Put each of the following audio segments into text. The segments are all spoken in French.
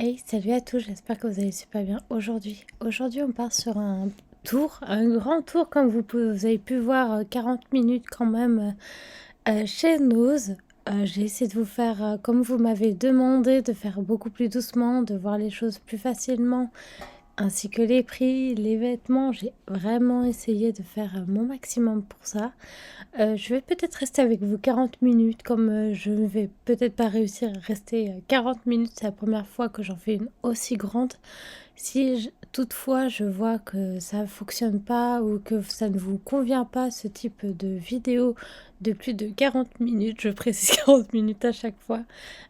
Hey, salut à tous, j'espère que vous allez super bien aujourd'hui, on part sur un tour, un grand tour, comme vous avez pu voir, 40 minutes quand même chez Nose. J'ai essayé de vous faire, comme vous m'avez demandé, de faire beaucoup plus doucement, de voir les choses plus facilement, ainsi que les prix, les vêtements. J'ai vraiment essayé de faire mon maximum pour ça. Je vais peut-être rester avec vous 40 minutes, comme je ne vais peut-être pas réussir à rester 40 minutes. C'est la première fois que j'en fais une aussi grande. Si toutefois je vois que ça ne fonctionne pas ou que ça ne vous convient pas, ce type de vidéo de plus de 40 minutes, je précise 40 minutes à chaque fois,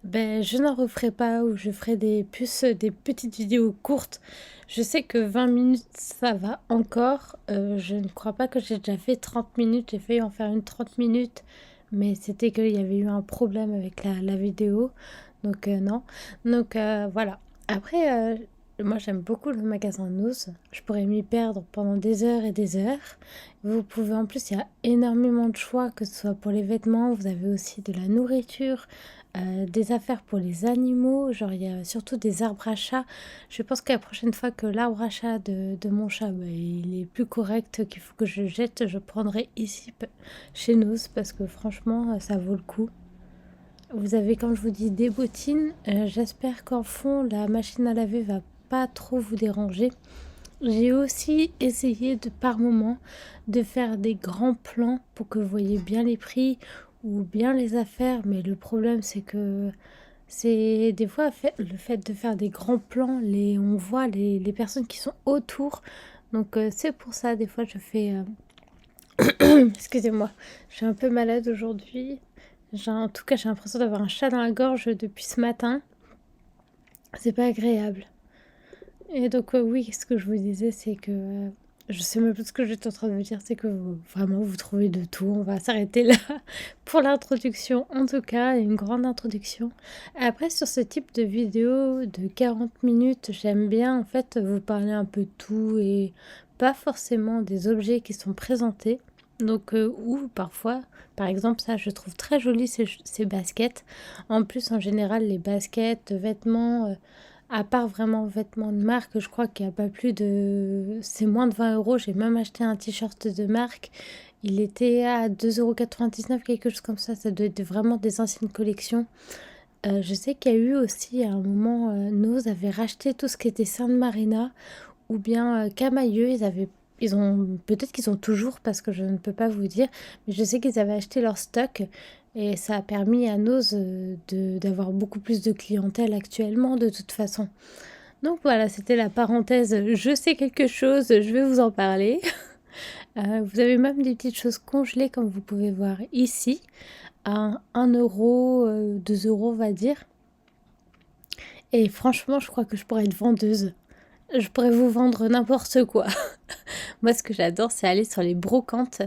ben je n'en referai pas ou je ferai des petites vidéos courtes. Je sais que 20 minutes ça va encore. Je ne crois pas que j'ai déjà fait 30 minutes. J'ai failli en faire une 30 minutes, mais c'était qu'il y avait eu un problème avec la vidéo. Donc non. Donc voilà. Après, moi, j'aime beaucoup le magasin Nous. Je pourrais m'y perdre pendant des heures et des heures. Vous pouvez, en plus, il y a énormément de choix, que ce soit pour les vêtements, vous avez aussi de la nourriture, des affaires pour les animaux. Genre, il y a surtout des arbres à chat. Je pense que la prochaine fois que l'arbre à chat de mon chat, bah, il est plus correct, qu'il faut que je jette, je prendrai ici, chez Nous, parce que franchement, ça vaut le coup. Vous avez, comme je vous dis, des bottines. J'espère qu'en fond, la machine à laver va pas trop vous déranger. J'ai aussi essayé de par moment de faire des grands plans pour que vous voyez bien les prix ou bien les affaires, mais le problème c'est que c'est des fois le fait de faire des grands plans, on voit les personnes qui sont autour. Donc c'est pour ça des fois je fais excusez-moi, je suis un peu malade aujourd'hui. En tout cas, j'ai l'impression d'avoir un chat dans la gorge depuis ce matin. C'est pas agréable. Et donc, oui, ce que je vous disais, c'est que je sais même plus ce que j'étais en train de vous dire, c'est que vraiment vous trouvez de tout. On va s'arrêter là pour l'introduction, en tout cas, une grande introduction. Après, sur ce type de vidéo de 40 minutes, j'aime bien en fait vous parler un peu de tout et pas forcément des objets qui sont présentés. Donc, ou parfois, par exemple, ça je trouve très joli ces baskets. En plus, en général, les baskets, vêtements. À part vraiment vêtements de marque, je crois qu'il n'y a pas plus de... C'est moins de 20 euros. J'ai même acheté un t-shirt de marque. Il était à 2,99 €, quelque chose comme ça. Ça doit être vraiment des anciennes collections. Je sais qu'il y a eu aussi à un moment, Nose avait racheté tout ce qui était Sainte Marina ou bien Camailleux. Ils ont, peut-être qu'ils ont toujours parce que je ne peux pas vous dire, mais je sais qu'ils avaient acheté leur stock et ça a permis à Nose d'avoir beaucoup plus de clientèle actuellement de toute façon. Donc voilà, c'était la parenthèse. Je sais quelque chose, je vais vous en parler. Vous avez même des petites choses congelées comme vous pouvez voir ici à 1 €, 2 € on va dire. Et franchement, je crois que je pourrais être vendeuse. Je pourrais vous vendre n'importe quoi. Moi, ce que j'adore, c'est aller sur les brocantes.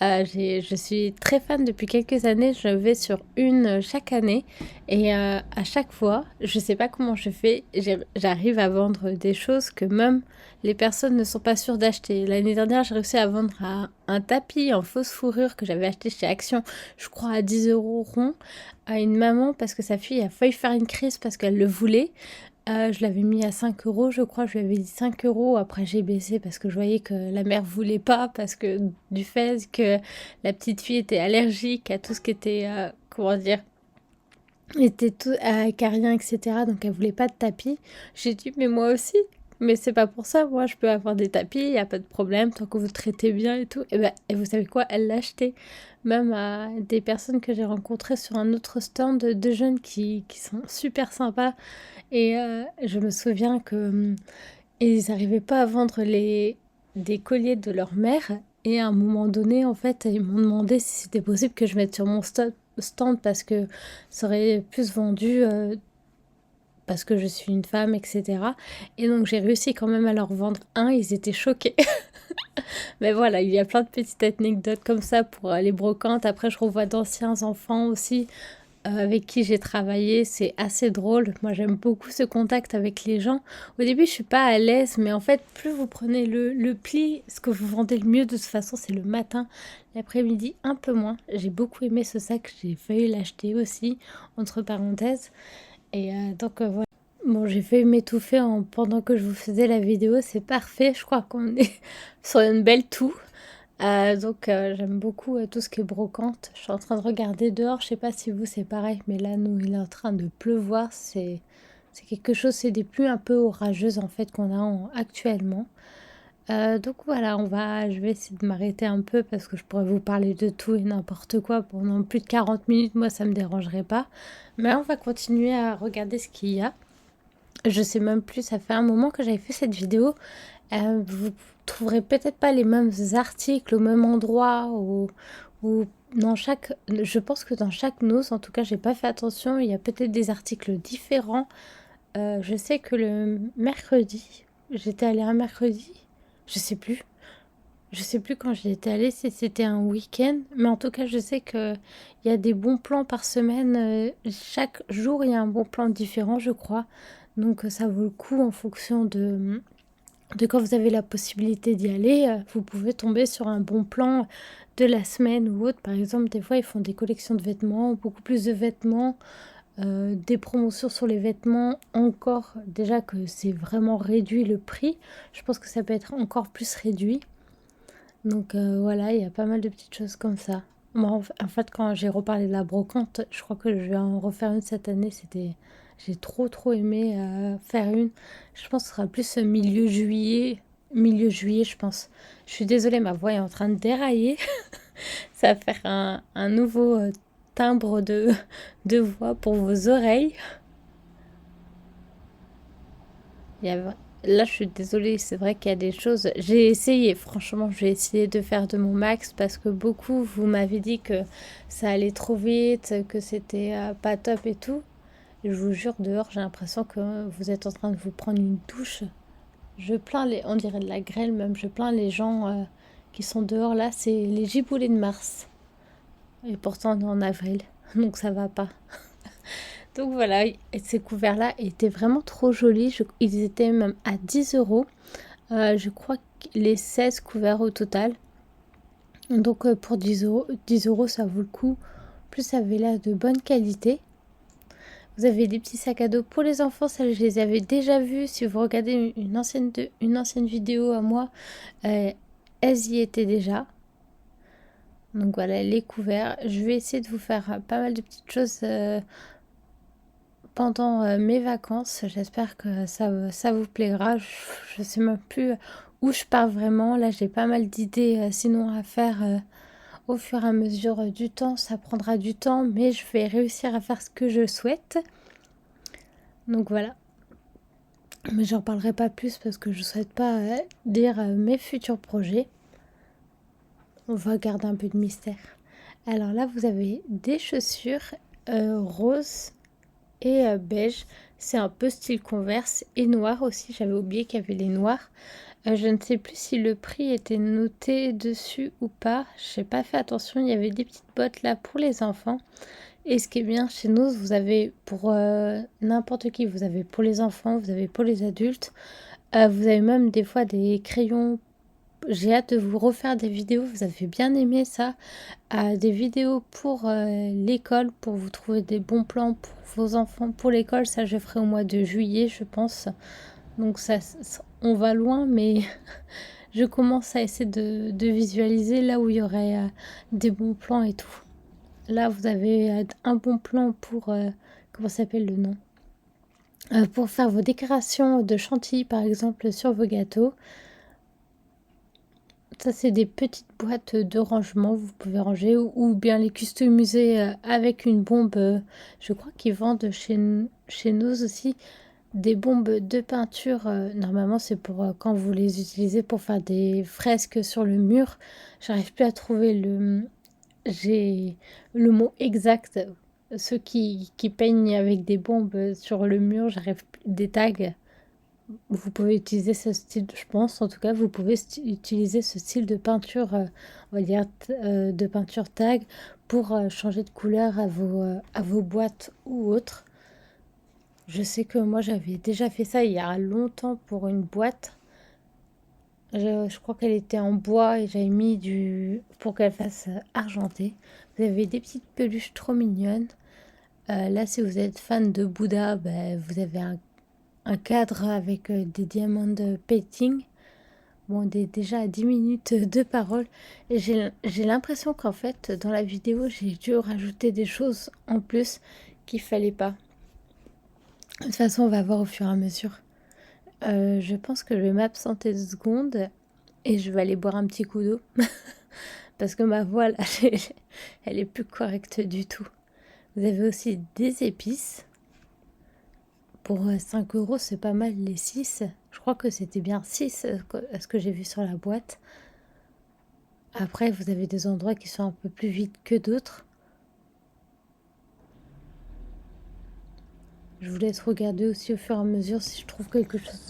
Je suis très fan depuis quelques années. Je vais sur une chaque année. Et à chaque fois, je sais pas comment je fais, j'arrive à vendre des choses que même les personnes ne sont pas sûres d'acheter. L'année dernière, j'ai réussi à vendre un tapis en fausse fourrure que j'avais acheté chez Action, je crois à 10 € rond, à une maman parce que sa fille a failli faire une crise parce qu'elle le voulait. Je l'avais mis à 5 € je crois, je lui avais dit 5 €. Après j'ai baissé parce que je voyais que la mère voulait pas, parce que du fait que la petite fille était allergique à tout ce qui était, comment dire, était tout acarien, etc. Donc elle voulait pas de tapis. J'ai dit mais moi aussi. Mais c'est pas pour ça, moi je peux avoir des tapis, il n'y a pas de problème, tant que vous traitez bien et tout. Et vous savez quoi, elle l'a acheté. Même à des personnes que j'ai rencontrées sur un autre stand de jeunes qui sont super sympas. Et je me souviens que ils n'arrivaient pas à vendre des colliers de leur mère. Et à un moment donné, en fait, ils m'ont demandé si c'était possible que je mette sur mon stand parce que ça aurait plus vendu, parce que je suis une femme, etc. Et donc j'ai réussi quand même à leur vendre un. Ils étaient choqués. Mais voilà, il y a plein de petites anecdotes comme ça pour les brocantes. Après, je revois d'anciens enfants aussi avec qui j'ai travaillé, c'est assez drôle. Moi, j'aime beaucoup ce contact avec les gens. Au début, je suis pas à l'aise, mais en fait, plus vous prenez le pli, ce que vous vendez le mieux de toute façon, c'est le matin. L'après-midi, un peu moins. J'ai beaucoup aimé ce sac, j'ai failli l'acheter aussi, entre parenthèses. Et donc, voilà. Bon, j'ai fait m'étouffer pendant que je vous faisais la vidéo, c'est parfait, je crois qu'on est sur une belle toux. Donc j'aime beaucoup tout ce qui est brocante. Je suis en train de regarder dehors, je sais pas si vous c'est pareil, mais là nous il est en train de pleuvoir, c'est quelque chose, c'est des pluies un peu orageuses en fait qu'on a actuellement. Donc voilà, je vais essayer de m'arrêter un peu parce que je pourrais vous parler de tout et n'importe quoi pendant plus de 40 minutes, moi ça me dérangerait pas. Mais on va continuer à regarder ce qu'il y a. Je sais même plus, ça fait un moment que j'avais fait cette vidéo. Vous trouverez peut-être pas les mêmes articles au même endroit ou dans chaque... Je pense que dans chaque noce, en tout cas, j'ai pas fait attention, il y a peut-être des articles différents. Je sais que le mercredi, j'étais allée un mercredi, je sais plus. Je sais plus quand j'y étais allée, si c'était un week-end, mais en tout cas, je sais qu'il y a des bons plans par semaine. Chaque jour, il y a un bon plan différent, je crois. Donc, ça vaut le coup en fonction de quand vous avez la possibilité d'y aller. Vous pouvez tomber sur un bon plan de la semaine ou autre. Par exemple, des fois, ils font des collections de vêtements, beaucoup plus de vêtements, des promotions sur les vêtements. Encore, déjà que c'est vraiment réduit le prix. Je pense que ça peut être encore plus réduit. Donc voilà, il y a pas mal de petites choses comme ça. Moi, en fait, quand j'ai reparlé de la brocante, je crois que je vais en refaire une cette année. J'ai trop aimé faire une. Je pense que ce sera plus milieu juillet. Milieu juillet, je pense. Je suis désolée, ma voix est en train de dérailler. Ça va faire un nouveau timbre de voix pour vos oreilles. Il y a Là, je suis désolée, c'est vrai qu'il y a des choses. J'ai essayé, franchement, j'ai essayé de faire de mon max parce que beaucoup, vous m'avez dit que ça allait trop vite, que c'était pas top et tout. Je vous jure, dehors, j'ai l'impression que vous êtes en train de vous prendre une douche. On dirait de la grêle même, je plains les gens qui sont dehors là, c'est les giboulées de Mars. Et pourtant, on est en avril, donc ça va pas. Donc voilà, ces couverts-là étaient vraiment trop jolis. Ils étaient même à 10 €. Je crois que les 16 couverts au total. Donc pour 10 €, ça vaut le coup. Plus ça avait l'air de bonne qualité. Vous avez des petits sacs à dos pour les enfants, ça je les avais déjà vus. Si vous regardez une ancienne vidéo à moi, elles y étaient déjà. Donc voilà, les couverts. Je vais essayer de vous faire pas mal de petites choses pendant mes vacances. J'espère que ça vous plaira. Je sais même plus où je pars vraiment. Là, j'ai pas mal d'idées sinon à faire au fur et à mesure du temps. Ça prendra du temps, mais je vais réussir à faire ce que je souhaite. Donc voilà. Mais j'en parlerai pas plus parce que je souhaite pas dire mes futurs projets. On va garder un peu de mystère. Alors là, vous avez des chaussures roses et beige. C'est un peu style Converse et noir aussi. J'avais oublié qu'il y avait les noirs. Je ne sais plus si le prix était noté dessus ou pas. Je n'ai pas fait attention. Il y avait des petites bottes là pour les enfants. Et ce qui est bien chez nous, vous avez pour n'importe qui. Vous avez pour les enfants, vous avez pour les adultes. Vous avez même des fois des crayons. J'ai hâte de vous refaire des vidéos. Vous avez bien aimé ça. Des vidéos pour l'école, pour vous trouver des bons plans pour vos enfants pour l'école. Ça, je ferai au mois de juillet, je pense. Donc on va loin, mais je commence à essayer de visualiser là où il y aurait des bons plans et tout. Là, vous avez un bon plan pour... comment s'appelle le nom pour faire vos décorations de chantilly, par exemple, sur vos gâteaux. Ça, c'est des petites boîtes de rangement, vous pouvez ranger ou bien les customiser avec une bombe. Je crois qu'ils vendent chez nous aussi des bombes de peinture. Normalement, c'est pour quand vous les utilisez pour faire des fresques sur le mur. J'arrive plus à trouver j'ai le mot exact. Ceux qui peignent avec des bombes sur le mur, des tags. Vous pouvez utiliser ce style, je pense, en tout cas, vous pouvez utiliser ce style de peinture, on va dire, de peinture tag pour changer de couleur à vos boîtes ou autres. Je sais que moi, j'avais déjà fait ça il y a longtemps pour une boîte. Je crois qu'elle était en bois et j'avais mis pour qu'elle fasse argentée. Vous avez des petites peluches trop mignonnes. Là, si vous êtes fan de Bouddha, ben, vous avez un cadre avec des diamants de painting. Bon, on est déjà à 10 minutes de parole et j'ai l'impression qu'en fait, dans la vidéo, j'ai dû rajouter des choses en plus qu'il fallait pas. De toute façon, on va voir au fur et à mesure. Je pense que je vais m'absenter 2 secondes et je vais aller boire un petit coup d'eau. Parce que ma voix, là, elle est plus correcte du tout. Vous avez aussi des épices. Pour 5 euros, c'est pas mal les 6. Je crois que c'était bien 6 à ce que j'ai vu sur la boîte. Après, vous avez des endroits qui sont un peu plus vides que d'autres. Je vous laisse regarder aussi au fur et à mesure si je trouve quelque chose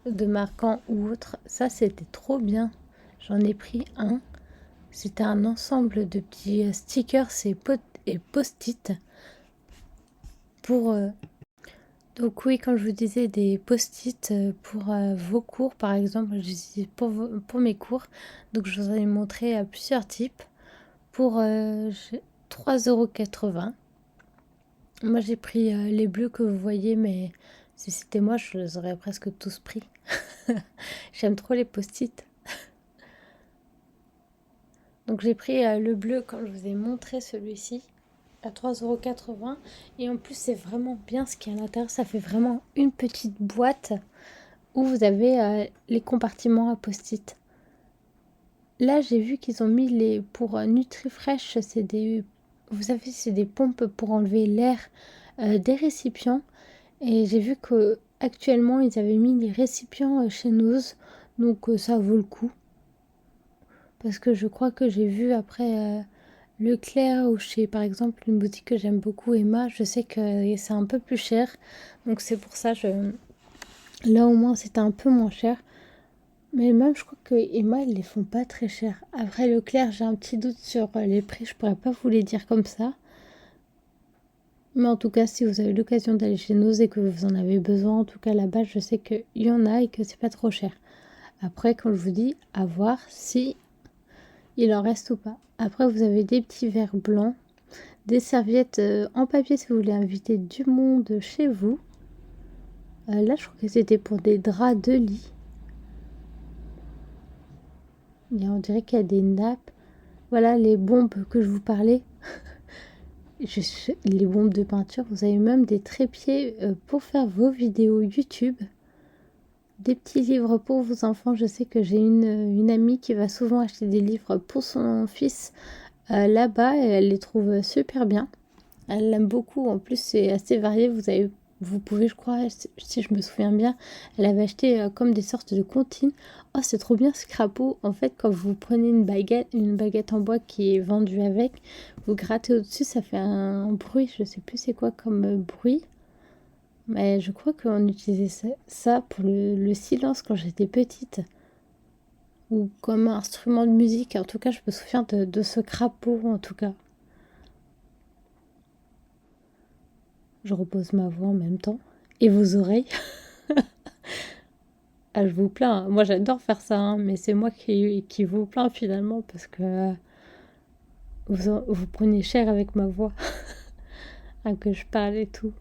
de marquant ou autre. Ça, c'était trop bien. J'en ai pris un. C'était un ensemble de petits stickers et post-it pour... donc oui, comme je vous disais, des post-it pour vos cours, par exemple, j'utilise pour mes cours. Donc je vous en ai montré plusieurs types pour 3,80 €. Moi j'ai pris les bleus que vous voyez, mais si c'était moi, je les aurais presque tous pris. J'aime trop les post-it. Donc j'ai pris le bleu comme je vous ai montré, celui-ci à 3,80 €. Et en plus, c'est vraiment bien ce qu'il y a à l'intérieur. Ça fait vraiment une petite boîte où vous avez les compartiments à post-it. Là, j'ai vu qu'ils ont mis pour Nutrifresh, vous savez, c'est des pompes pour enlever l'air des récipients. Et j'ai vu que actuellement, ils avaient mis les récipients chez Nose, donc ça vaut le coup. Parce que je crois que j'ai vu après Leclerc ou chez, par exemple, une boutique que j'aime beaucoup, Emma, je sais que c'est un peu plus cher. Donc c'est pour ça, là au moins c'était un peu moins cher. Mais même je crois que Emma, ils les font pas très cher. Après Leclerc, j'ai un petit doute sur les prix, je pourrais pas vous les dire comme ça. Mais en tout cas, si vous avez l'occasion d'aller chez Nose et que vous en avez besoin, en tout cas là-bas, je sais qu'il y en a et que c'est pas trop cher. Après, comme je vous dis, à voir si il en reste ou pas. Après, vous avez des petits verres blancs, des serviettes en papier si vous voulez inviter du monde chez vous. Là, je crois que c'était pour des draps de lit. On dirait qu'il y a des nappes. Voilà les bombes que je vous parlais. Les bombes de peinture. Vous avez même des trépieds pour faire vos vidéos YouTube. Des petits livres pour vos enfants. Je sais que j'ai une amie qui va souvent acheter des livres pour son fils là-bas et elle les trouve super bien. Elle l'aime beaucoup. En plus, c'est assez varié. Vous pouvez, je crois, si je me souviens bien, elle avait acheté comme des sortes de comptines. Oh, c'est trop bien ce crapaud. En fait, quand vous prenez une baguette en bois qui est vendue avec, vous grattez au-dessus, ça fait un bruit. Je sais plus c'est quoi comme bruit. Mais je crois qu'on utilisait ça pour le silence quand j'étais petite. Ou comme instrument de musique. En tout cas, je me souviens de ce crapaud, en tout cas. Je repose ma voix en même temps. Et vos oreilles. Ah, je vous plains. Moi, j'adore faire ça, hein, mais c'est moi qui vous plains finalement parce que vous prenez cher avec ma voix, hein, que je parle et tout.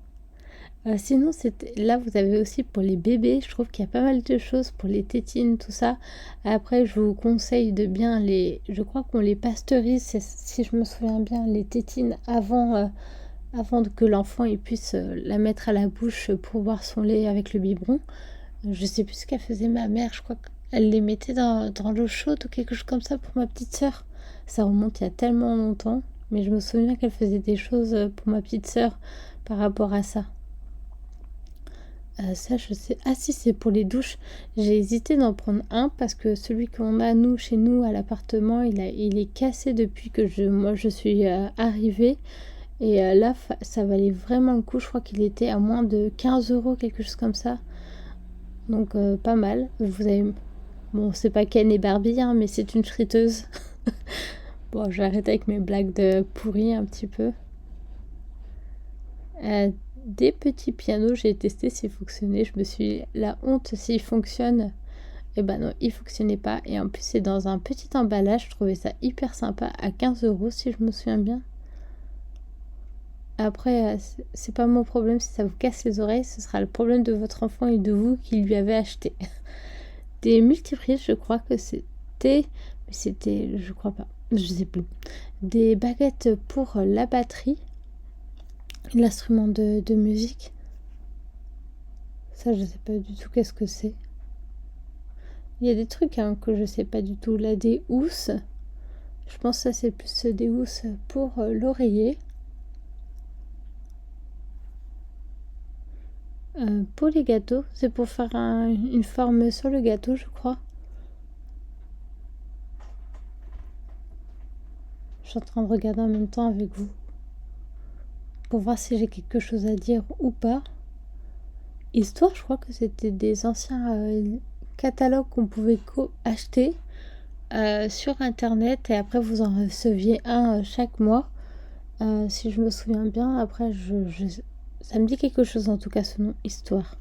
Sinon, là, vous avez aussi pour les bébés, je trouve qu'il y a pas mal de choses pour les tétines, tout ça. Après, je vous conseille de bien je crois qu'on les pasteurise, si je me souviens bien, les tétines avant que l'enfant il puisse la mettre à la bouche pour boire son lait avec le biberon. Je sais plus ce qu'elle faisait ma mère, je crois qu'elle les mettait dans l'eau chaude ou quelque chose comme ça pour ma petite sœur. Ça remonte il y a tellement longtemps, mais je me souviens qu'elle faisait des choses pour ma petite sœur par rapport à ça. Ça, je sais. Ah si, c'est pour les douches. J'ai hésité d'en prendre un parce que celui qu'on a, nous, chez nous, à l'appartement, il est cassé depuis que moi, je suis arrivée. Et là, ça valait vraiment le coup. Je crois qu'il était à moins de 15 euros, quelque chose comme ça. Donc, pas mal. Vous avez... Bon, c'est pas Ken et Barbie, hein, mais c'est une friteuse. Bon, je vais arrêter avec mes blagues de pourri un petit peu. Des petits pianos, j'ai testé s'ils fonctionnaient. Je me suis la honte s'ils fonctionnent. Et ben non, ils fonctionnaient pas. Et en plus, c'est dans un petit emballage. Je trouvais ça hyper sympa à 15 euros si je me souviens bien. Après, c'est pas mon problème si ça vous casse les oreilles, ce sera le problème de votre enfant et de vous qui lui avez acheté. Des multiprises, je crois que c'était... Mais c'était... Je crois pas. Je sais plus. Des baguettes pour la batterie. L'instrument de musique. Ça, je sais pas du tout qu'est-ce que c'est. Il y a des trucs hein, que je sais pas du tout. Là, des housses. Je pense que ça, c'est plus des housses pour l'oreiller. Pour les gâteaux. C'est pour faire une forme sur le gâteau, je crois. Je suis en train de regarder en même temps avec vous. Pour voir si j'ai quelque chose à dire ou pas. Histoire, je crois que c'était des anciens catalogues qu'on pouvait acheter sur internet et après vous en receviez un chaque mois. Si je me souviens bien, après ça me dit quelque chose en tout cas ce nom, Histoire.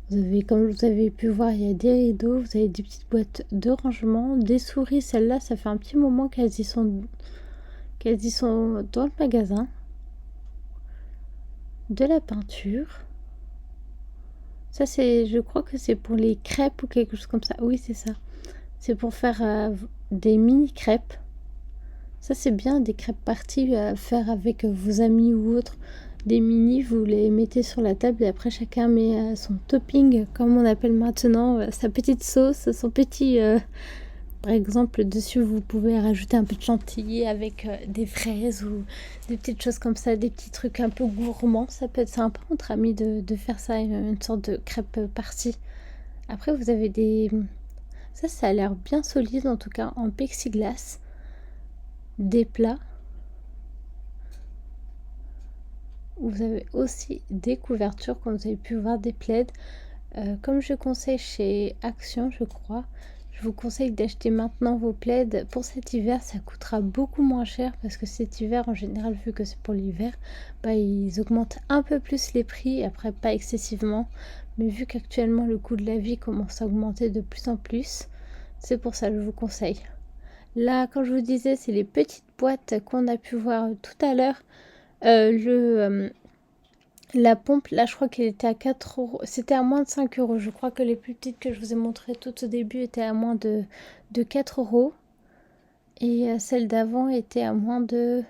Vous avez, comme vous avez pu voir, il y a des rideaux, vous avez des petites boîtes de rangement, des souris, celles-là, ça fait un petit moment qu'elles y sont dans le magasin. De la peinture. Ça, je crois que c'est pour les crêpes ou quelque chose comme ça. Oui, c'est ça. C'est pour faire des mini crêpes. Ça, c'est bien, des crêpes parties à faire avec vos amis ou autres. Des mini, vous les mettez sur la table et après, chacun met son topping, comme on appelle maintenant, sa petite sauce, son petit... Par exemple, dessus, vous pouvez rajouter un peu de chantilly avec des fraises ou des petites choses comme ça, des petits trucs un peu gourmands. Ça peut être sympa entre amis de faire ça, une sorte de crêpe partie. Après, vous avez des... Ça a l'air bien solide, en tout cas, en plexiglas. Des plats. Vous avez aussi des couvertures, comme vous avez pu voir, des plaids. Comme je conseille chez Action, je crois, je vous conseille d'acheter maintenant vos plaids. Pour cet hiver, ça coûtera beaucoup moins cher parce que cet hiver, en général, vu que c'est pour l'hiver, ils augmentent un peu plus les prix. Après, pas excessivement. Mais vu qu'actuellement, le coût de la vie commence à augmenter de plus en plus, c'est pour ça que je vous conseille. Là, quand je vous disais, c'est les petites boîtes qu'on a pu voir tout à l'heure. La pompe, là, je crois qu'elle était à 4 euros. C'était à moins de 5 euros. Je crois que les plus petites que je vous ai montrées tout au début étaient à moins de 4 euros. Et celle d'avant était à moins de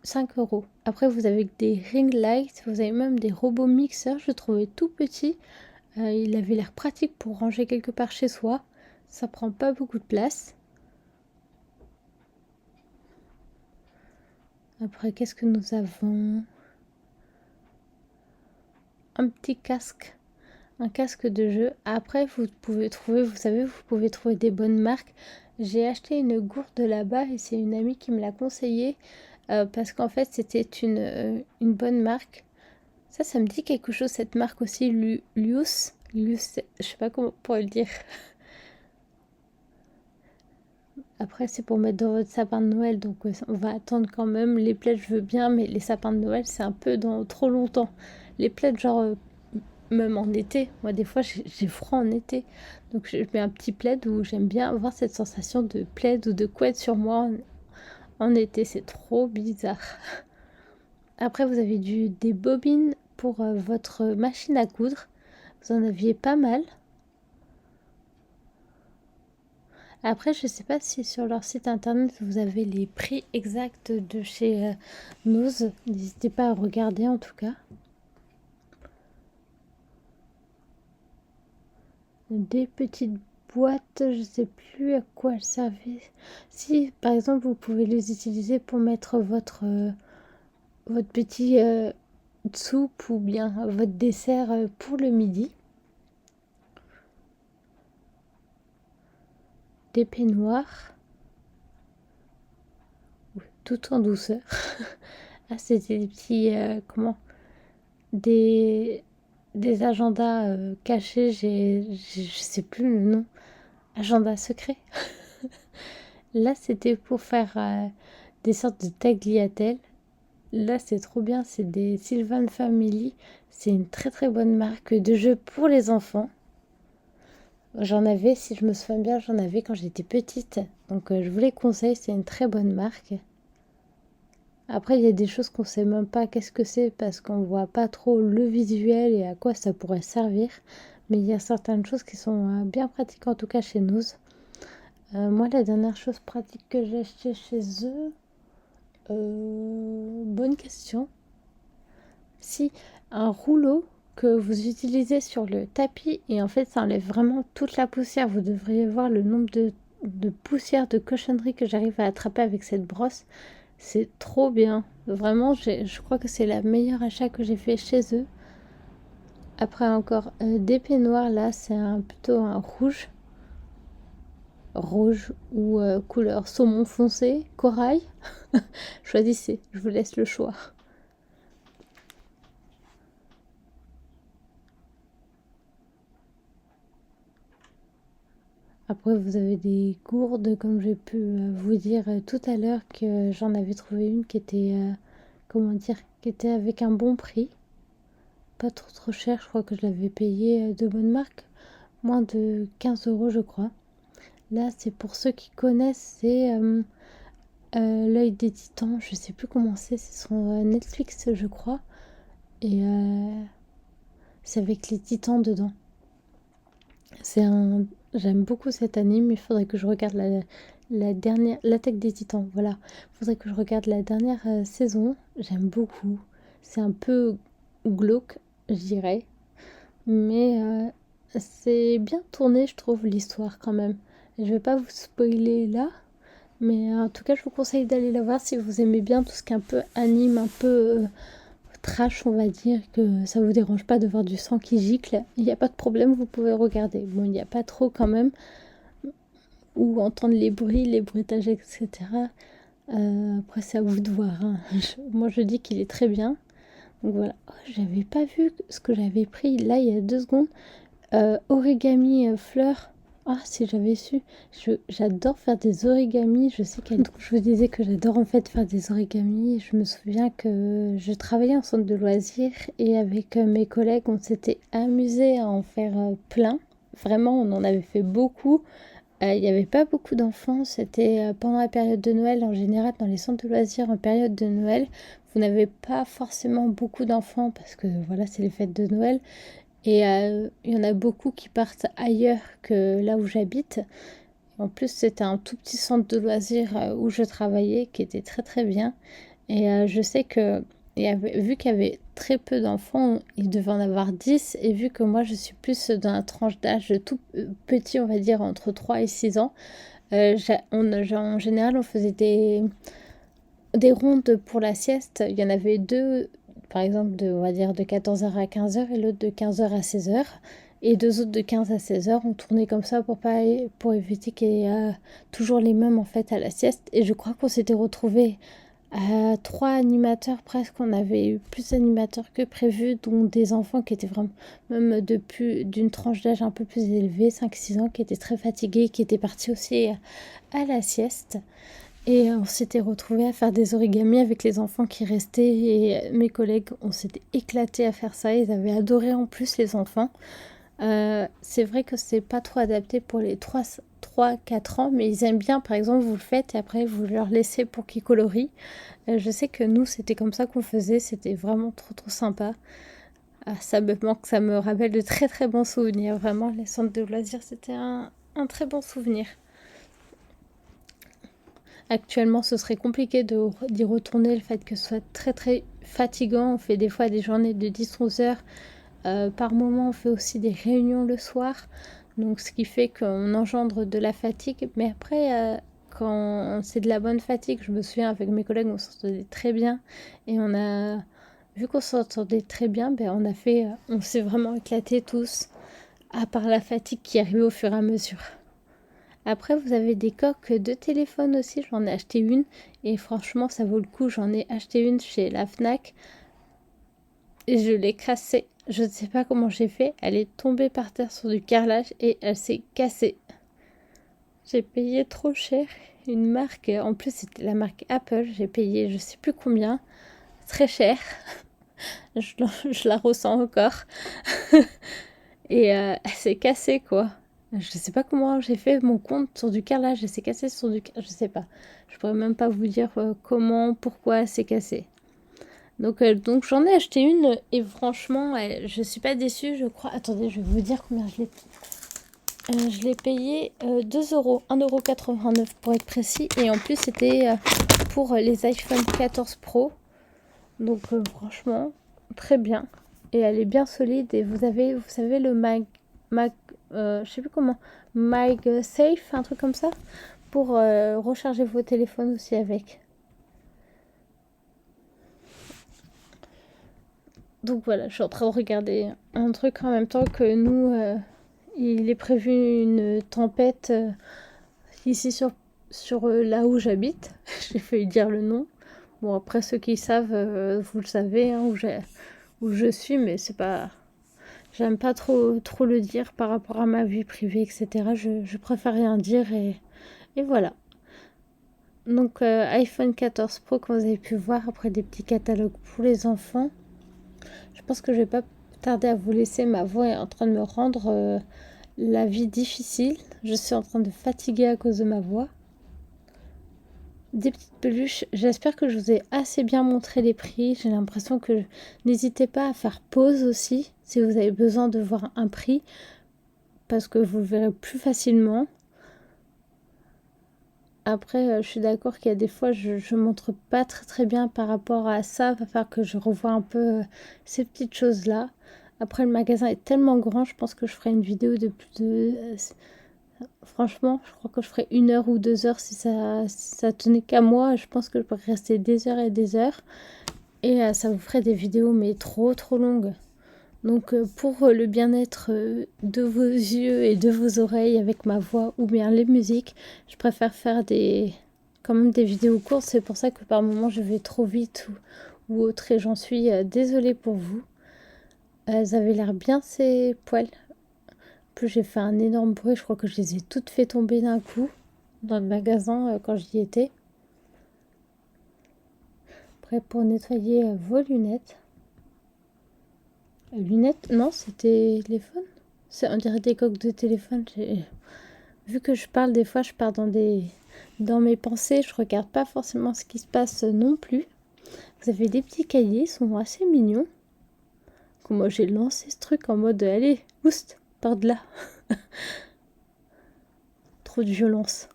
5 euros. Après, vous avez des ring lights. Vous avez même des robots mixeurs. Je trouvais tout petit. Il avait l'air pratique pour ranger quelque part chez soi. Ça prend pas beaucoup de place. Après, qu'est-ce que nous avons ? Un petit casque. Un casque de jeu. Après, vous pouvez trouver, vous savez, vous pouvez trouver des bonnes marques. J'ai acheté une gourde là-bas et c'est une amie qui me l'a conseillé parce qu'en fait, c'était une bonne marque. Ça me dit quelque chose, cette marque aussi, Lius. Lius, je sais pas comment on pourrait le dire. Après, c'est pour mettre dans votre sapin de Noël, donc on va attendre quand même. Les plaids, je veux bien, mais les sapins de Noël, c'est un peu dans trop longtemps. Les plaids, genre même en été, moi des fois j'ai froid en été, donc je mets un petit plaid où j'aime bien avoir cette sensation de plaid ou de couette sur moi en été, c'est trop bizarre. Après vous avez des bobines pour votre machine à coudre, vous en aviez pas mal. Après je sais pas si sur leur site internet vous avez les prix exacts de chez Nose, n'hésitez pas à regarder en tout cas. Des petites boîtes, je sais plus à quoi elles servaient. Si par exemple vous pouvez les utiliser pour mettre votre petit soupe ou bien votre dessert pour le midi. Des peignoirs, tout en douceur. Ah, c'était des petits des agendas cachés, je sais plus le nom. Agenda secret. Là, c'était pour faire des sortes de tagliatelles. Là, c'est trop bien. C'est des Sylvan Family. C'est une très très bonne marque de jeux pour les enfants. J'en avais, si je me souviens bien, j'en avais quand j'étais petite. Donc, je vous les conseille. C'est une très bonne marque. Après, il y a des choses qu'on sait même pas qu'est-ce que c'est parce qu'on voit pas trop le visuel et à quoi ça pourrait servir. Mais il y a certaines choses qui sont bien pratiques, en tout cas chez nous. Moi, la dernière chose pratique que j'ai achetée chez eux, bonne question. Si, un rouleau que vous utilisez sur le tapis et en fait, ça enlève vraiment toute la poussière. Vous devriez voir le nombre de poussières, de cochonneries que j'arrive à attraper avec cette brosse. C'est trop bien. Vraiment, je crois que c'est la meilleure achat que j'ai fait chez eux. Après encore, des peignoirs, là, c'est plutôt un rouge. Rouge ou couleur saumon foncé, corail. Choisissez, je vous laisse le choix. Après, vous avez des gourdes, comme j'ai pu vous dire tout à l'heure, que j'en avais trouvé une qui était, comment dire, qui était avec un bon prix. Pas trop cher, je crois que je l'avais payé de bonne marque. Moins de 15 euros, je crois. Là, c'est pour ceux qui connaissent, c'est L'œil des Titans. Je sais plus comment c'est sur Netflix, je crois. Et c'est avec les titans dedans. J'aime beaucoup cet anime. Il faudrait que je regarde la dernière, l'attaque des titans. Voilà. Il faudrait que je regarde la dernière saison. J'aime beaucoup. C'est un peu glauque, je dirais. Mais c'est bien tourné, je trouve, l'histoire quand même. Je vais pas vous spoiler là. Mais en tout cas, je vous conseille d'aller la voir si vous aimez bien tout ce qui est un peu anime, un peu trash, on va dire, que ça vous dérange pas de voir du sang qui gicle. Il n'y a pas de problème, vous pouvez regarder. Bon, il n'y a pas trop quand même, ou entendre les bruits, les bruitages, etc. Après, c'est à vous de voir. Hein. Moi, je dis qu'il est très bien. Donc voilà. Oh, j'avais pas vu ce que j'avais pris là il y a 2 secondes. Origami fleurs. Ah, si j'avais su. J'adore faire des origamis. Je sais qu'elle. Donc, je vous disais que j'adore en fait faire des origamis. Je me souviens que je travaillais en centre de loisirs et avec mes collègues, on s'était amusé à en faire plein. Vraiment, on en avait fait beaucoup. Il n'y avait pas beaucoup d'enfants. C'était pendant la période de Noël. En général, dans les centres de loisirs en période de Noël, vous n'avez pas forcément beaucoup d'enfants parce que voilà, c'est les fêtes de Noël. Et il y en a beaucoup qui partent ailleurs que là où j'habite. En plus, c'était un tout petit centre de loisirs où je travaillais qui était très très bien. Et je sais que vu qu'il y avait très peu d'enfants, il devait en avoir 10. Et vu que moi, je suis plus dans la tranche d'âge tout petit, on va dire entre 3 et 6 ans, en général, on faisait des rondes pour la sieste. Il y en avait deux, par exemple, on va dire de 14h à 15h et l'autre de 15h à 16h. Et 2 autres de 15 à 16h. On tournait comme ça pour éviter qu'il y ait toujours les mêmes en fait à la sieste. Et je crois qu'on s'était retrouvés à 3 animateurs presque. On avait eu plus d'animateurs que prévu, dont des enfants qui étaient vraiment même d'une tranche d'âge un peu plus élevée, 5-6 ans, qui étaient très fatigués, qui étaient partis aussi à la sieste. Et on s'était retrouvés à faire des origamis avec les enfants qui restaient et mes collègues, on s'était éclatés à faire ça. Ils avaient adoré en plus les enfants. C'est vrai que c'est pas trop adapté pour les 3-4 ans, mais ils aiment bien, par exemple, vous le faites et après vous leur laissez pour qu'ils colorient. Je sais que nous, c'était comme ça qu'on faisait, c'était vraiment trop sympa. Ah, ça me manque, ça me rappelle de très très bons souvenirs. Vraiment, les centres de loisirs, c'était un très bon souvenir. Actuellement, ce serait compliqué d'y retourner, le fait que ce soit très très fatigant. On fait des fois des journées de 10-11 heures. Par moment, on fait aussi des réunions le soir. Donc, ce qui fait qu'on engendre de la fatigue. Mais après, quand c'est de la bonne fatigue, je me souviens avec mes collègues, on s'entendait très bien. Et vu qu'on s'entendait très bien, on s'est vraiment éclatés tous. À part la fatigue qui arrivait au fur et à mesure. Après, vous avez des coques de téléphone aussi. J'en ai acheté une. Et franchement, ça vaut le coup. J'en ai acheté une chez la Fnac. Et je l'ai cassée. Je ne sais pas comment j'ai fait. Elle est tombée par terre sur du carrelage et elle s'est cassée. J'ai payé trop cher. Une marque, en plus c'était la marque Apple. J'ai payé je sais plus combien. Très cher. je la ressens encore. Et elle s'est cassée quoi. Je sais pas comment j'ai fait mon compte sur du carrelage. Elle s'est cassée sur du... Je sais pas. Je pourrais même pas vous dire comment, pourquoi c'est cassé. Donc j'en ai acheté une et franchement, je suis pas déçue, je crois. Attendez, je vais vous dire combien je l'ai payé 2 euros, 1,89 € pour être précis. Et en plus, c'était pour les iPhone 14 Pro. Donc franchement, très bien. Et elle est bien solide. Et vous savez, le je sais plus comment, MagSafe, un truc comme ça, pour recharger vos téléphones aussi avec. Donc voilà, je suis en train de regarder un truc en même temps que nous. Il est prévu une tempête ici sur là où j'habite. J'ai failli dire le nom. Bon, après, ceux qui savent, vous le savez, hein, où je suis, mais c'est pas... J'aime pas trop le dire par rapport à ma vie privée, etc. Je préfère rien dire et voilà. Donc, iPhone 14 Pro, comme vous avez pu voir, après des petits catalogues pour les enfants. Je pense que je vais pas tarder à vous laisser. Ma voix est en train de me rendre la vie difficile. Je suis en train de fatiguer à cause de ma voix. Des petites peluches. J'espère que je vous ai assez bien montré les prix. J'ai l'impression que... N'hésitez pas à faire pause aussi si vous avez besoin de voir un prix parce que vous le verrez plus facilement. Après, je suis d'accord qu'il y a des fois, je montre pas très bien par rapport à ça. Il va falloir que je revoie un peu ces petites choses-là. Après, le magasin est tellement grand, je pense que je ferai une vidéo de plus de... Franchement, je crois que je ferais 1 heure ou 2 heures si ça tenait qu'à moi. Je pense que je pourrais rester des heures et des heures. Et ça vous ferait des vidéos, mais trop longues. Donc pour le bien-être de vos yeux et de vos oreilles avec ma voix ou bien les musiques, je préfère faire quand même des vidéos courtes. C'est pour ça que par moments je vais trop vite ou autre et j'en suis désolée pour vous. Elles avaient l'air bien ces poils. En plus j'ai fait un énorme bruit, je crois que je les ai toutes fait tomber d'un coup dans le magasin quand j'y étais. Après pour nettoyer vos lunettes. Lunettes? Non, c'était téléphone. On dirait des coques de téléphone. Vu que je parle, des fois, je pars dans mes pensées. Je regarde pas forcément ce qui se passe non plus. Vous avez des petits cahiers, ils sont assez mignons. Moi, j'ai lancé ce truc en mode allez, oust, par de là. Trop de violence.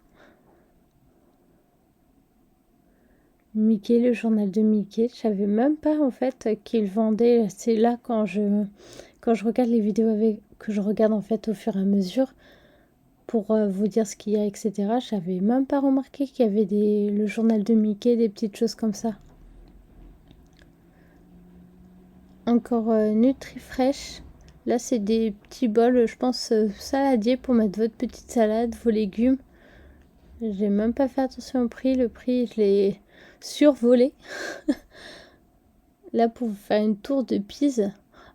Mickey, le journal de Mickey. Je savais même pas en fait qu'il vendait. C'est là quand je regarde les vidéos que je regarde en fait au fur et à mesure pour vous dire ce qu'il y a, etc. Je n'avais même pas remarqué qu'il y avait le journal de Mickey, des petites choses comme ça. Encore Nutrifresh. Là, c'est des petits bols, je pense, saladiers pour mettre votre petite salade, vos légumes. J'ai même pas fait attention au prix. Le prix, je l'ai survolé. Là, pour vous faire une tour de Pise.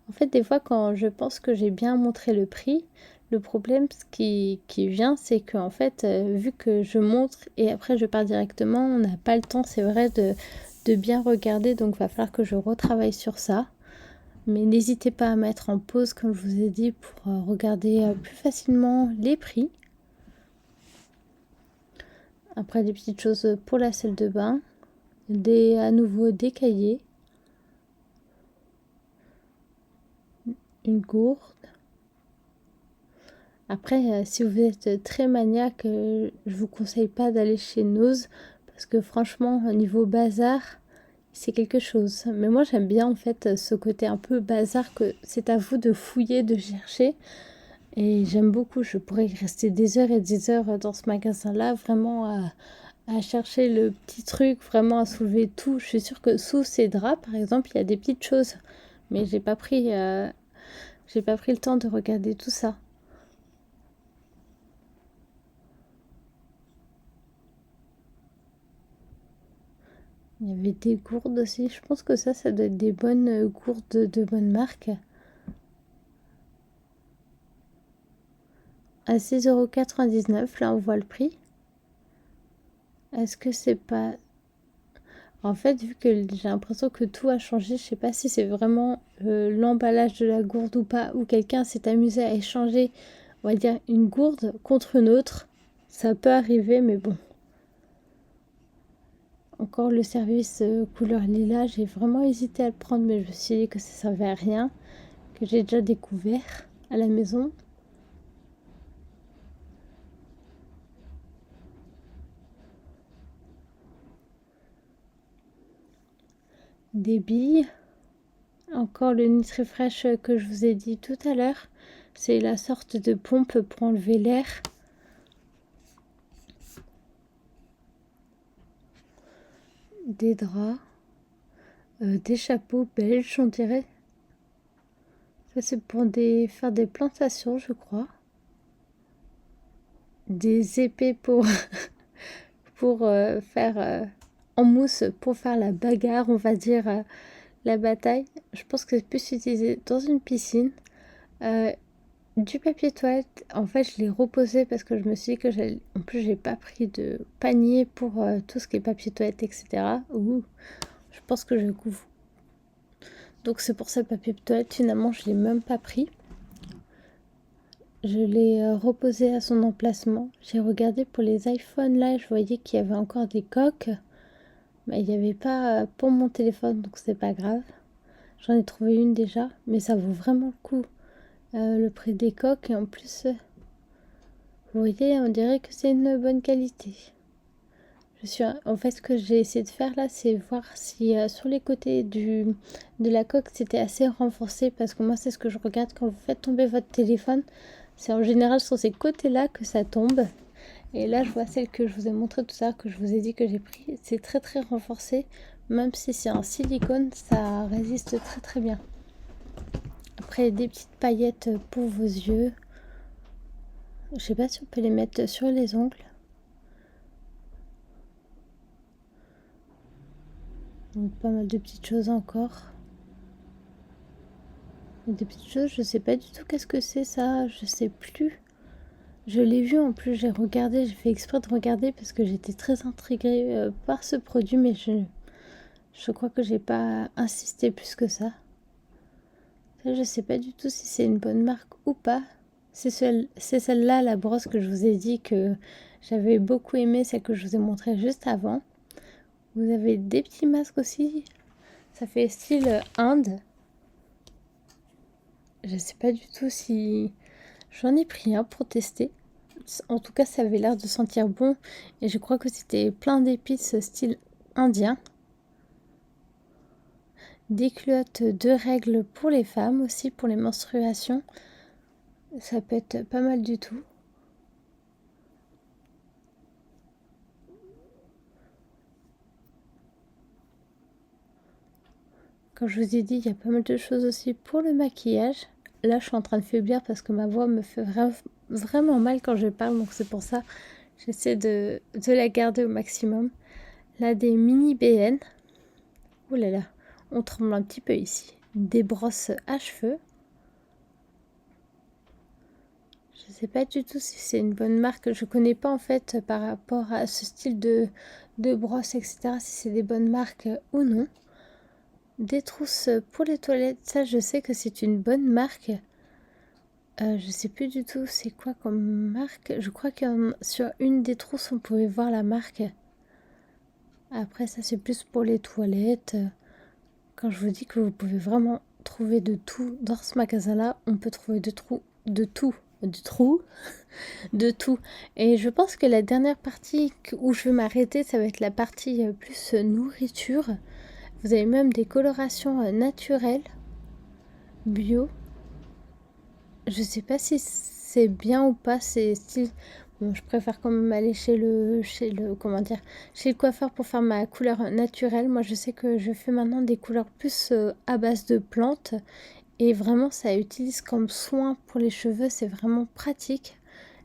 En fait, des fois, quand je pense que j'ai bien montré le prix, le problème qui vient, c'est qu'en fait, vu que je montre et après je pars directement, on n'a pas le temps, c'est vrai, de bien regarder. Donc, il va falloir que je retravaille sur ça. Mais n'hésitez pas à mettre en pause, comme je vous ai dit, pour regarder plus facilement les prix. Après, des petites choses pour la salle de bain. À nouveau des cahiers. Une gourde. Après, si vous êtes très maniaque, je vous conseille pas d'aller chez Nose parce que franchement, au niveau bazar, c'est quelque chose. Mais moi, j'aime bien en fait ce côté un peu bazar que c'est à vous de fouiller, de chercher. Et j'aime beaucoup. Je pourrais rester des heures et des heures dans ce magasin-là, vraiment à chercher le petit truc, vraiment à soulever tout. Je suis sûre que sous ces draps, par exemple, il y a des petites choses. Mais j'ai pas pris le temps de regarder tout ça. Il y avait des gourdes aussi. Je pense que ça doit être des bonnes gourdes de bonne marque. À 6,99 €, là on voit le prix. Est-ce que c'est pas... En fait, vu que j'ai l'impression que tout a changé, je sais pas si c'est vraiment l'emballage de la gourde ou pas, ou quelqu'un s'est amusé à échanger, on va dire, une gourde contre une autre. Ça peut arriver, mais bon. Encore le service couleur lilas, j'ai vraiment hésité à le prendre, mais je me suis dit que ça servait à rien, que j'ai déjà découvert à la maison. Des billes. Encore le Nutrifresh que je vous ai dit tout à l'heure. C'est la sorte de pompe pour enlever l'air. Des draps. Des chapeaux belges, on dirait. Ça, c'est pour faire des plantations, je crois. Des épées pour, pour faire en mousse, pour faire la bagarre, on va dire, la bataille. Je pense que c'est plus utilisé dans une piscine. Du papier toilette, en fait, je l'ai reposé parce que je me suis dit que en plus, j'ai pas pris de panier pour tout ce qui est papier toilette, etc. Ouh, je pense que je couvre. Donc, c'est pour ça le papier toilette, finalement, je l'ai même pas pris. Je l'ai reposé à son emplacement. J'ai regardé pour les iPhones, là, je voyais qu'il y avait encore des coques. Mais il n'y avait pas pour mon téléphone, donc c'est pas grave. J'en ai trouvé une déjà, mais ça vaut vraiment le coup. Le prix des coques, et en plus, vous voyez, on dirait que c'est une bonne qualité. En fait, ce que j'ai essayé de faire là, c'est voir si sur les côtés de la coque, c'était assez renforcé, parce que moi, c'est ce que je regarde quand vous faites tomber votre téléphone. C'est en général sur ces côtés-là que ça tombe. Et là, je vois celle que je vous ai montré tout ça, que je vous ai dit que j'ai pris. C'est très très renforcé. Même si c'est en silicone, ça résiste très très bien. Après, des petites paillettes pour vos yeux. Je sais pas si on peut les mettre sur les ongles. Donc pas mal de petites choses encore. Et des petites choses, je sais pas du tout qu'est-ce que c'est ça, je sais plus. Je l'ai vu en plus, j'ai regardé, j'ai fait exprès de regarder parce que j'étais très intriguée par ce produit, mais je crois que j'ai pas insisté plus que ça. Ça, je sais pas du tout si c'est une bonne marque ou pas. C'est celle-là, la brosse que je vous ai dit que j'avais beaucoup aimé, celle que je vous ai montrée juste avant. Vous avez des petits masques aussi. Ça fait style Inde. Je sais pas du tout si... J'en ai pris un pour tester. En tout cas, ça avait l'air de sentir bon. Et je crois que c'était plein d'épices style indien. Des culottes de règles pour les femmes aussi, pour les menstruations. Ça peut être pas mal du tout. Comme je vous ai dit, il y a pas mal de choses aussi pour le maquillage. Là, je suis en train de faiblir parce que ma voix me fait vraiment mal quand je parle. Donc c'est pour ça j'essaie de la garder au maximum. Là, des mini BN. Ouh là là, on tremble un petit peu ici. Des brosses à cheveux. Je ne sais pas du tout si c'est une bonne marque. Je ne connais pas en fait par rapport à ce style de brosse, etc. Si c'est des bonnes marques ou non. Des trousses pour les toilettes. Ça, je sais que c'est une bonne marque. Je sais plus du tout c'est quoi comme marque. Je crois que sur une des trousses, on pouvait voir la marque. Après, ça, c'est plus pour les toilettes. Quand je vous dis que vous pouvez vraiment trouver de tout dans ce magasin-là, on peut trouver de tout. De tout. Et je pense que la dernière partie où je vais m'arrêter, ça va être la partie plus nourriture. Vous avez même des colorations naturelles, bio. Je sais pas si c'est bien ou pas, c'est style... Bon, je préfère quand même aller chez le coiffeur pour faire ma couleur naturelle. Moi, je sais que je fais maintenant des couleurs plus à base de plantes. Et vraiment, ça utilise comme soin pour les cheveux. C'est vraiment pratique.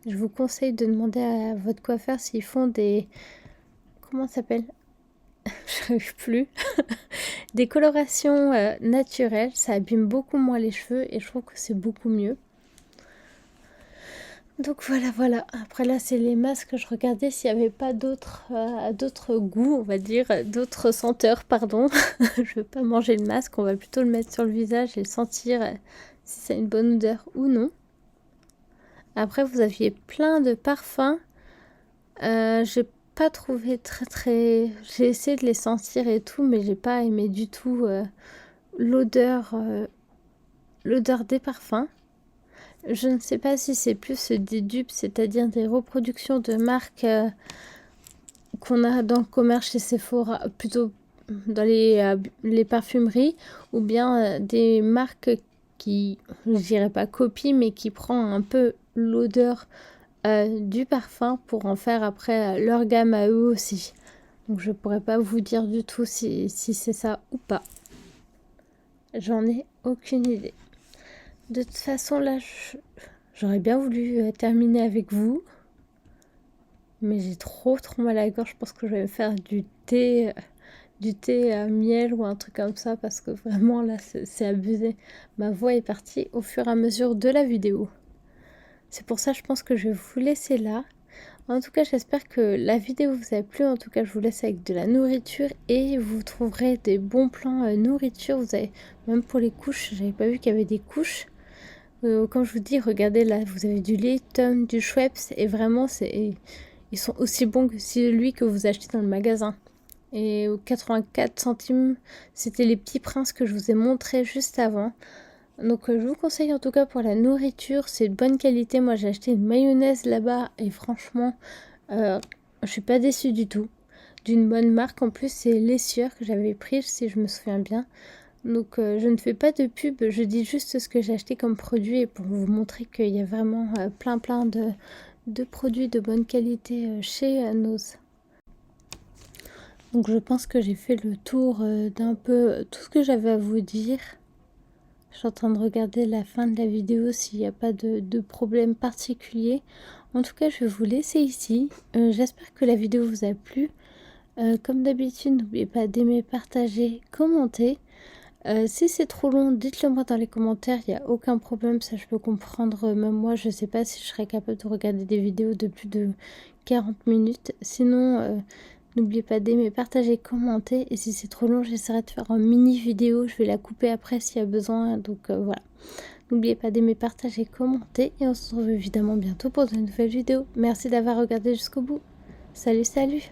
Je vous conseille de demander à votre coiffeur s'ils font des... Comment ça s'appelle? Je n'arrive plus. Des colorations naturelles. Ça abîme beaucoup moins les cheveux et je trouve que c'est beaucoup mieux. Donc voilà. Après là, c'est les masques. Je regardais s'il n'y avait pas d'autres goûts, on va dire, d'autres senteurs, pardon. Je veux pas manger le masque, on va plutôt le mettre sur le visage et le sentir si ça a une bonne odeur ou non. Après, vous aviez plein de parfums. J'ai pas trouvé très... J'ai essayé de les sentir et tout, mais j'ai pas aimé du tout l'odeur des parfums. Je ne sais pas si c'est plus des dupes, c'est-à-dire des reproductions de marques qu'on a dans le commerce chez Sephora, plutôt dans les parfumeries, ou bien des marques qui, je dirais pas copie, mais qui prend un peu l'odeur du parfum pour en faire après leur gamme à eux aussi. Donc je pourrais pas vous dire du tout si c'est ça ou pas. J'en ai aucune idée. De toute façon là, j'aurais bien voulu terminer avec vous. Mais j'ai trop mal à la gorge. Je pense que je vais me faire du thé à miel ou un truc comme ça. Parce que vraiment là, c'est abusé. Ma voix est partie au fur et à mesure de la vidéo. C'est pour ça, je pense que je vais vous laisser là. En tout cas, j'espère que la vidéo vous a plu. En tout cas, je vous laisse avec de la nourriture et vous trouverez des bons plans nourriture. Vous avez, même pour les couches, j'avais pas vu qu'il y avait des couches. Comme je vous dis, regardez là, vous avez du Lipton, du Schweppes et vraiment, ils sont aussi bons que celui que vous achetez dans le magasin. Et aux 84 centimes, c'était les petits princes que je vous ai montré juste avant. Donc je vous conseille en tout cas pour la nourriture, c'est de bonne qualité. Moi j'ai acheté une mayonnaise là-bas et franchement, je suis pas déçue du tout. D'une bonne marque, en plus c'est l'Essieur que j'avais pris si je me souviens bien. Donc je ne fais pas de pub, je dis juste ce que j'ai acheté comme produit et pour vous montrer qu'il y a vraiment plein de produits de bonne qualité chez Nose. Donc je pense que j'ai fait le tour d'un peu tout ce que j'avais à vous dire. Je suis en train de regarder la fin de la vidéo s'il n'y a pas de problème particulier. En tout cas, je vais vous laisser ici. J'espère que la vidéo vous a plu. Comme d'habitude, n'oubliez pas d'aimer, partager, commenter. Si c'est trop long, dites-le moi dans les commentaires, il n'y a aucun problème, ça je peux comprendre. Même moi, je ne sais pas si je serais capable de regarder des vidéos de plus de 40 minutes. Sinon, n'oubliez pas d'aimer, partager, commenter. Et si c'est trop long, j'essaierai de faire une mini vidéo. Je vais la couper après s'il y a besoin. Donc voilà. N'oubliez pas d'aimer, partager, commenter. Et on se retrouve évidemment bientôt pour de nouvelles vidéos. Merci d'avoir regardé jusqu'au bout. Salut, salut!